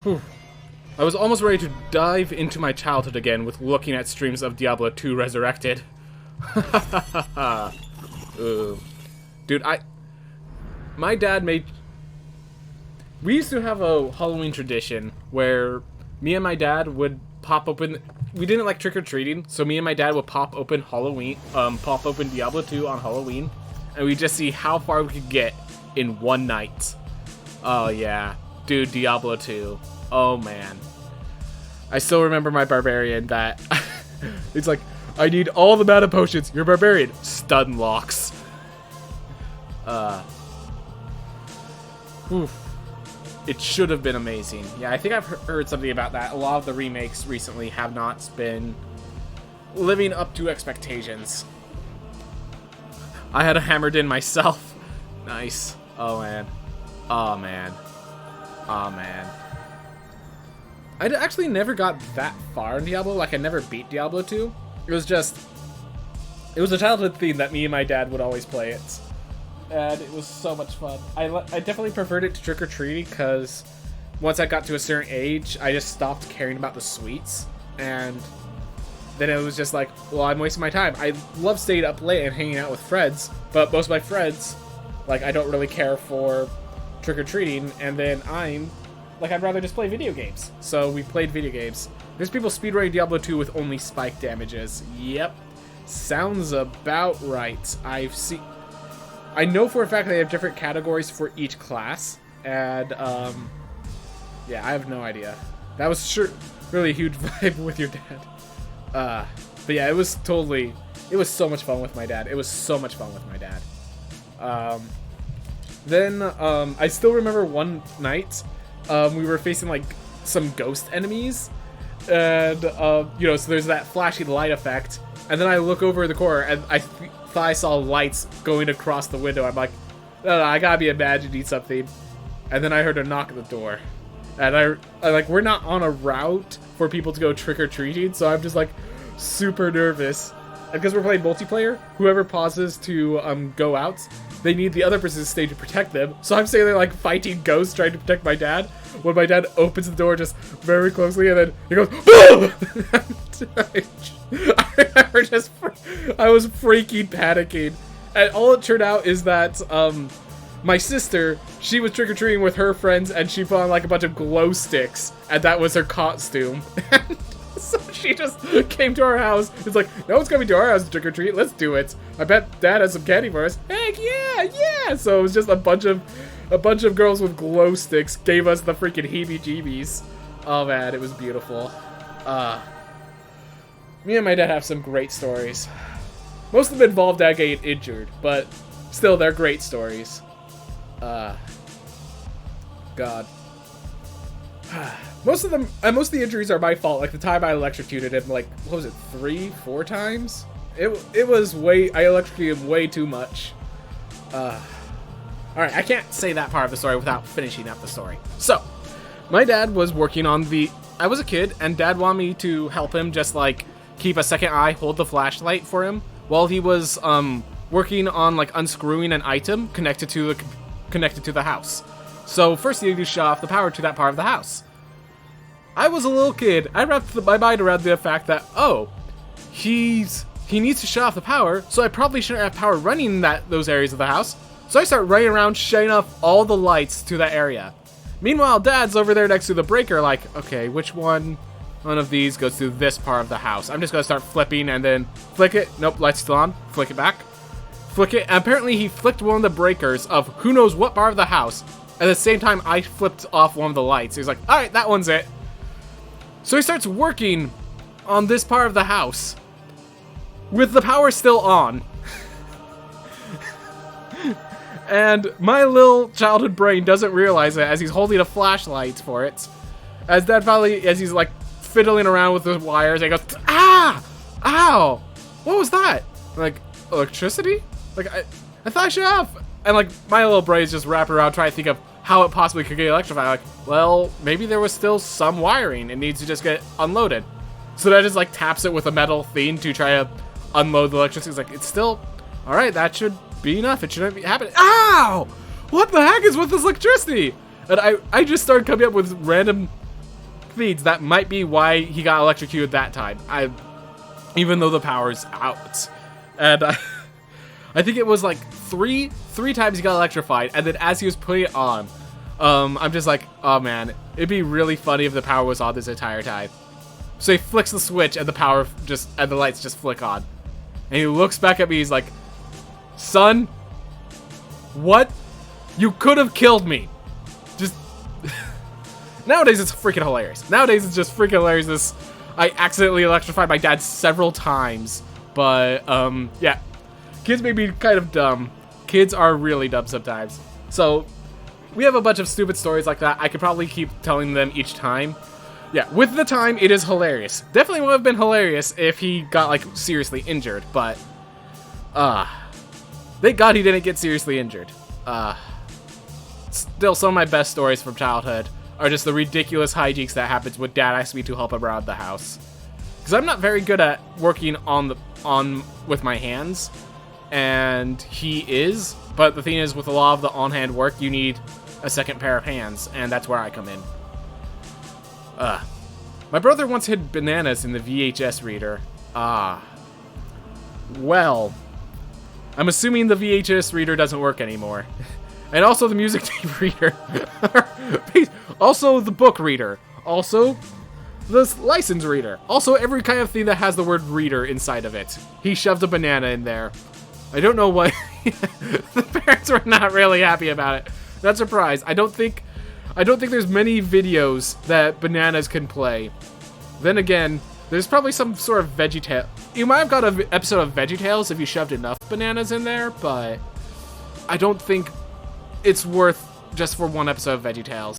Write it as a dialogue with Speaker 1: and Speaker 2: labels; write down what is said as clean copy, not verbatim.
Speaker 1: Whew. I was almost ready to dive into my childhood again with looking at streams of Diablo 2 Resurrected. Dude, my dad made... We used to have a Halloween tradition where me and my dad would pop open... We didn't like trick-or-treating, so me and my dad would pop open Diablo 2 on Halloween, and we'd just see how far we could get in one night. Oh yeah, dude, Diablo 2. Oh man. I still remember my barbarian that... It's like, I need all the mana potions. You're a barbarian. Stun locks. It should have been amazing. Yeah, I think I've heard something about that. A lot of the remakes recently have not been living up to expectations. I had a hammered in myself. Nice. Oh man. Oh man. Oh man. I actually never got that far in Diablo. Like, I never beat Diablo 2. It was a childhood theme that me and my dad would always play it. And it was so much fun. I definitely preferred it to trick-or-treating because once I got to a certain age, I just stopped caring about the sweets. And then it was just like, well, I'm wasting my time. I love staying up late and hanging out with friends, but most of my friends, like, I don't really care for trick-or-treating, and then I'd rather just play video games. So we played video games. There's people speedrunning Diablo 2 with only spike damages. Yep. Sounds about right. I know for a fact they have different categories for each class, and, yeah, I have no idea. That was really a huge vibe with your dad. But yeah, it was so much fun with my dad. It was so much fun with my dad. Then, I still remember one night, we were facing, like, some ghost enemies, and, so there's that flashing light effect, and then I look over the corner, and I thought I saw lights going across the window. I'm like, no, I gotta be imagining something. And then I heard a knock at the door. And I like, we're not on a route for people to go trick-or-treating, so I'm just, like, super nervous. And because we're playing multiplayer, whoever pauses to go out, they need the other person to stay to protect them. So I'm saying they're, like, fighting ghosts trying to protect my dad, when my dad opens the door just very closely, and then he goes, boom! I remember I was freaking panicking. And all it turned out is that, my sister, she was trick-or-treating with her friends, and she put on, like, a bunch of glow sticks, and that was her costume. So she just came to our house. It's like, no one's coming to our house to trick-or-treat. Let's do it. I bet Dad has some candy for us. Heck yeah, yeah! So it was just a bunch of girls with glow sticks gave us the freaking heebie-jeebies. Oh man, it was beautiful. Me and my dad have some great stories. Most of them involve Dad getting injured, but still, they're great stories. God. Most of the injuries are my fault. Like the time I electrocuted him, like, what was it, 3-4 times? It was I electrocuted him way too much. Alright, I can't say that part of the story without finishing up the story. So, my dad was working on I was a kid, and Dad wanted me to help him just, like, keep a second eye, hold the flashlight for him, while he was, working on, like, unscrewing an item connected to the house. So, first he needed to shut off the power to that part of the house. I was a little kid. I wrapped my mind around the fact that, oh, he needs to shut off the power, so I probably shouldn't have power running in those areas of the house. So I start running around shutting off all the lights to that area. Meanwhile, Dad's over there next to the breaker like, okay, which one of these goes to this part of the house? I'm just going to start flipping and then flick it. Nope, light's still on. Flick it back. Flick it. And apparently he flicked one of the breakers of who knows what part of the house. At the same time, I flipped off one of the lights. He's like, all right, that one's it. So he starts working on this part of the house with the power still on. And my little childhood brain doesn't realize it as he's holding a flashlight for it. As he's like fiddling around with the wires, and he goes, ah! Ow! What was that? I'm like, electricity? Like, I thought I shut off. And like, my little brain's just wrapping around trying to think of how it possibly could get electrified. Like, well, maybe there was still some wiring. It needs to just get unloaded. So that just like taps it with a metal thing to try to unload the electricity. It's like, it's still, all right, that should be enough. It shouldn't be happening. Ow! What the heck is with this electricity? And I just started coming up with random means that might be why he got electrocuted that time. Even though the power's out. And I think it was like three times he got electrified, and then as he was putting it on, I'm just like, oh man, it'd be really funny if the power was on this entire time. So he flicks the switch, and the lights just flick on. And he looks back at me, he's like, son, what? You could have killed me. Just... Nowadays, it's freaking hilarious. Nowadays, it's just freaking hilarious. I accidentally electrified my dad several times. But, yeah. Kids may be kind of dumb. Kids are really dumb sometimes. So, we have a bunch of stupid stories like that. I could probably keep telling them each time. Yeah, with the time, it is hilarious. Definitely would have been hilarious if he got, like, seriously injured. But, thank God he didn't get seriously injured. Still, some of my best stories from childhood are just the ridiculous hijinks that happens when Dad asks me to help him around the house. Because I'm not very good at working with my hands, and he is. But the thing is, with a lot of the on-hand work, you need a second pair of hands, and that's where I come in. My brother once hid bananas in the VHS reader. Well, I'm assuming the VHS reader doesn't work anymore. And also the music tape reader. Also the book reader. Also the license reader. Also every kind of thing that has the word reader inside of it. He shoved a banana in there. I don't know why. The parents were not really happy about it. Not surprised. I don't think there's many videos that bananas can play. Then again, there's probably some sort of VeggieTales. You might have got an episode of VeggieTales if you shoved enough bananas in there, but I don't think it's worth just for one episode of VeggieTales.